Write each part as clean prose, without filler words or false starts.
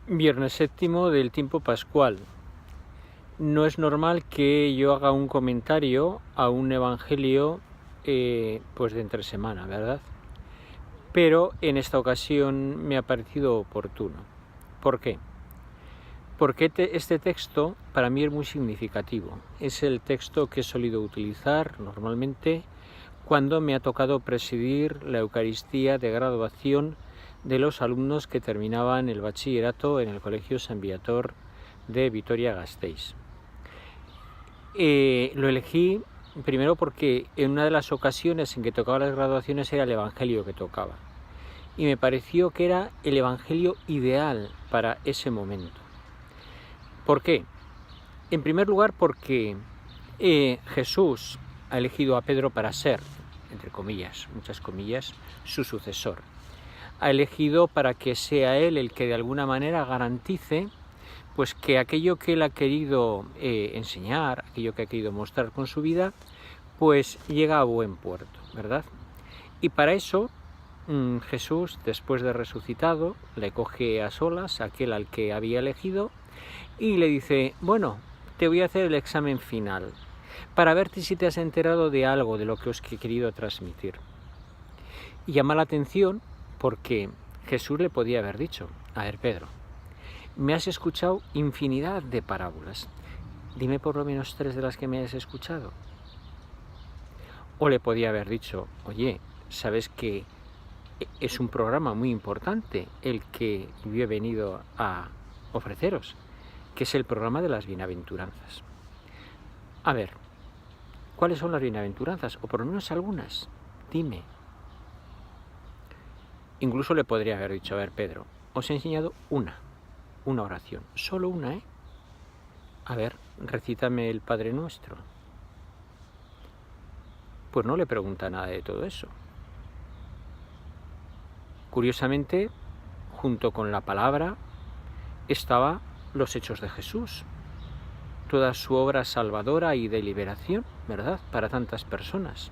Viernes séptimo del tiempo pascual. No es normal que yo haga un comentario a un evangelio pues de entre semana, ¿verdad? Pero en esta ocasión me ha parecido oportuno. ¿Por qué? Porque este texto para mí es muy significativo. Es el texto que he solido utilizar normalmente cuando me ha tocado presidir la Eucaristía de graduación de los alumnos que terminaban el bachillerato en el Colegio San Viator de Vitoria-Gasteiz. Lo elegí primero porque en una de las ocasiones en que tocaba las graduaciones era el Evangelio que tocaba. Y me pareció que era el Evangelio ideal para ese momento. ¿Por qué? En primer lugar porque Jesús ha elegido a Pedro para ser, entre comillas, muchas comillas, su sucesor. Ha elegido para que sea él el que de alguna manera garantice pues que aquello que él ha querido enseñar, aquello que ha querido mostrar con su vida, pues llega a buen puerto, ¿verdad? Y para eso Jesús, después de resucitado, le coge a solas a aquel al que había elegido y le dice, bueno, te voy a hacer el examen final para ver si te has enterado de algo de lo que os he querido transmitir. Y llama la atención porque Jesús le podía haber dicho, a ver, Pedro, me has escuchado infinidad de parábolas, dime por lo menos 3 de las que me has escuchado. O le podía haber dicho, oye, sabes que es un programa muy importante el que yo he venido a ofreceros, que es el programa de las bienaventuranzas. A ver, ¿cuáles son las bienaventuranzas? O por lo menos algunas, dime. Incluso le podría haber dicho, a ver, Pedro, os he enseñado una oración, solo una, ¿eh? A ver, recítame el Padre Nuestro. Pues no le pregunta nada de todo eso. Curiosamente, junto con la palabra, estaba los hechos de Jesús, toda su obra salvadora y de liberación, ¿verdad?, para tantas personas.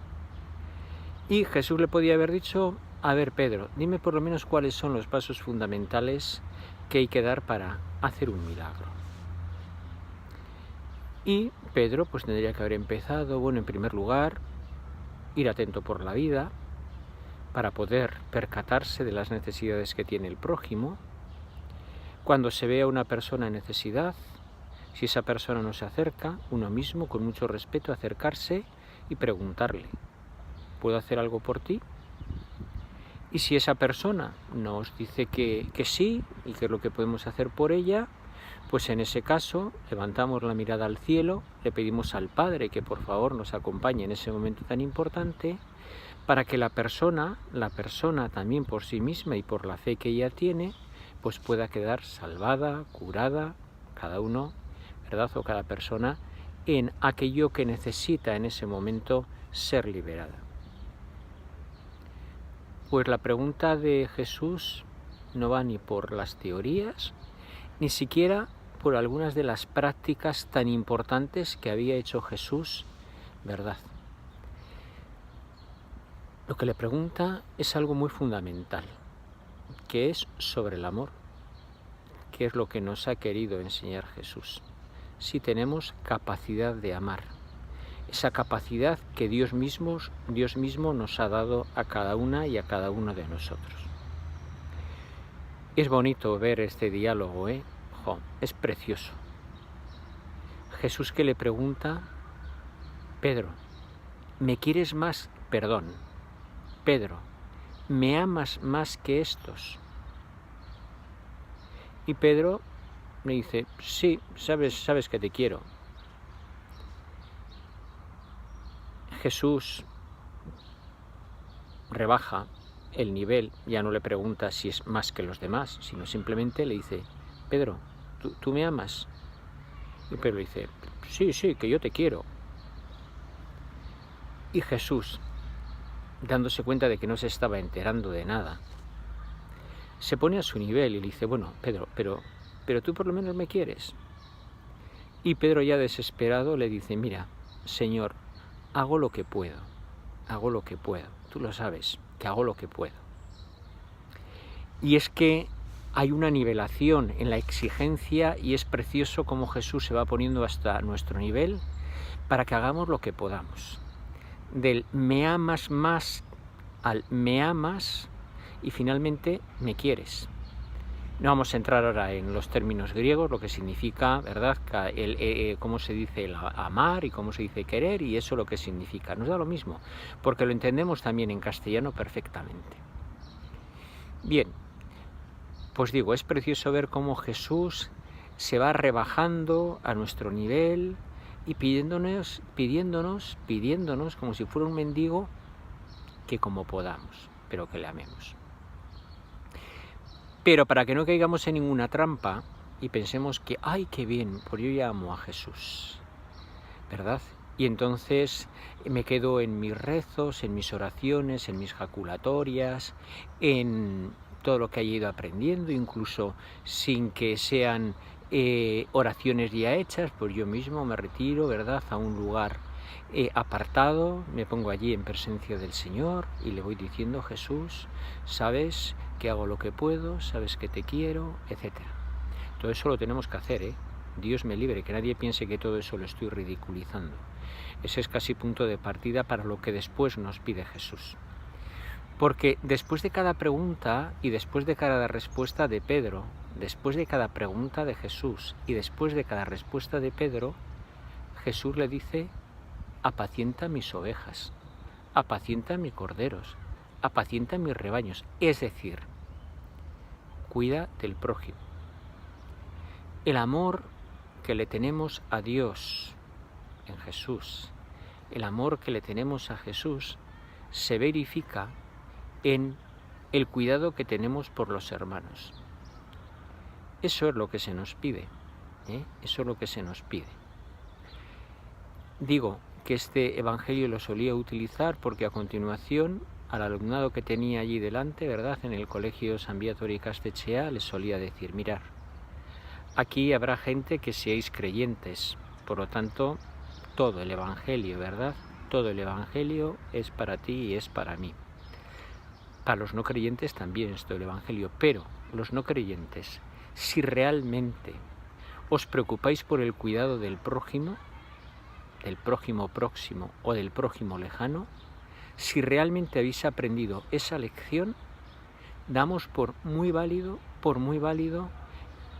Y Jesús le podía haber dicho, a ver, Pedro, dime por lo menos cuáles son los pasos fundamentales que hay que dar para hacer un milagro. Y Pedro pues tendría que haber empezado, bueno, en primer lugar, ir atento por la vida para poder percatarse de las necesidades que tiene el prójimo. Cuando se ve a una persona en necesidad, si esa persona no se acerca, uno mismo con mucho respeto acercarse y preguntarle, ¿puedo hacer algo por ti? Y si esa persona nos dice que sí y que es lo que podemos hacer por ella, pues en ese caso levantamos la mirada al cielo, le pedimos al Padre que por favor nos acompañe en ese momento tan importante para que la persona también por sí misma y por la fe que ella tiene, pues pueda quedar salvada, curada, cada uno, ¿verdad?, o cada persona en aquello que necesita en ese momento ser liberada. Pues la pregunta de Jesús no va ni por las teorías, ni siquiera por algunas de las prácticas tan importantes que había hecho Jesús, ¿verdad? Lo que le pregunta es algo muy fundamental, que es sobre el amor, que es lo que nos ha querido enseñar Jesús. Si tenemos capacidad de amar, esa capacidad que Dios mismo nos ha dado a cada una y a cada uno de nosotros. Es bonito ver este diálogo, es precioso. Jesús que le pregunta, Pedro, ¿me quieres más? Perdón, Pedro, ¿me amas más que estos? Y Pedro le dice, sí, sabes que te quiero. Jesús rebaja el nivel, ya no le pregunta si es más que los demás, sino simplemente le dice, Pedro, ¿tú me amas? Y Pedro le dice, sí, que yo te quiero. Y Jesús, dándose cuenta de que no se estaba enterando de nada, se pone a su nivel y le dice, bueno, Pedro, pero tú por lo menos me quieres. Y Pedro, ya desesperado, le dice, mira, Señor, hago lo que puedo, tú lo sabes, que hago lo que puedo. Y es que hay una nivelación en la exigencia y es precioso cómo Jesús se va poniendo hasta nuestro nivel para que hagamos lo que podamos. Del me amas más al me amas y finalmente me quieres. No vamos a entrar ahora en los términos griegos, lo que significa, ¿verdad? Cómo se dice el amar y cómo se dice querer y eso lo que significa. Nos da lo mismo, porque lo entendemos también en castellano perfectamente. Bien, pues digo, es precioso ver cómo Jesús se va rebajando a nuestro nivel y pidiéndonos, como si fuera un mendigo, que como podamos, pero que le amemos. Pero para que no caigamos en ninguna trampa y pensemos que, ¡ay, qué bien! Pues yo ya amo a Jesús, ¿verdad? Y entonces me quedo en mis rezos, en mis oraciones, en mis jaculatorias, en todo lo que haya ido aprendiendo, incluso sin que sean oraciones ya hechas, pues yo mismo me retiro, ¿verdad?, a un lugar apartado, me pongo allí en presencia del Señor y le voy diciendo, Jesús, sabes que hago lo que puedo, sabes que te quiero, etc. Todo eso lo tenemos que hacer, Dios me libre, que nadie piense que todo eso lo estoy ridiculizando. Ese es casi punto de partida para lo que después nos pide Jesús. Porque después de cada pregunta y después de cada respuesta de Pedro, después de cada pregunta de Jesús y después de cada respuesta de Pedro, Jesús le dice, apacienta mis ovejas, apacienta mis corderos, apacienta mis rebaños, es decir, cuida del prójimo. El amor que le tenemos a Dios en Jesús, el amor que le tenemos a Jesús se verifica en el cuidado que tenemos por los hermanos. Eso es lo que se nos pide, eso es lo que se nos pide. Digo que este evangelio lo solía utilizar porque a continuación al alumnado que tenía allí delante, ¿verdad?, en el colegio San Viator y Castechea, les solía decir, mirar, aquí habrá gente que seáis creyentes, por lo tanto, todo el evangelio, ¿verdad?, todo el evangelio es para ti y es para mí. Para los no creyentes también es todo el evangelio, pero los no creyentes, si realmente os preocupáis por el cuidado del prójimo próximo o del prójimo lejano, si realmente habéis aprendido esa lección, damos por muy válido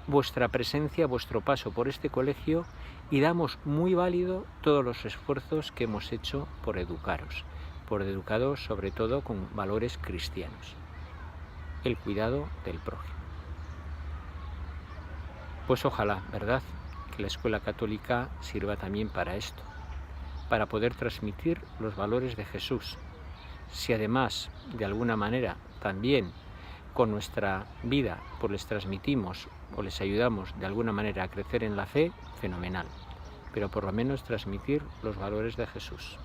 vuestra presencia, vuestro paso por este colegio y damos muy válido todos los esfuerzos que hemos hecho por educaros sobre todo con valores cristianos, el cuidado del prójimo. Pues ojalá, ¿verdad?, que la escuela católica sirva también para esto, para poder transmitir los valores de Jesús. Si además, de alguna manera, también con nuestra vida pues les transmitimos o les ayudamos de alguna manera a crecer en la fe, fenomenal. Pero por lo menos transmitir los valores de Jesús.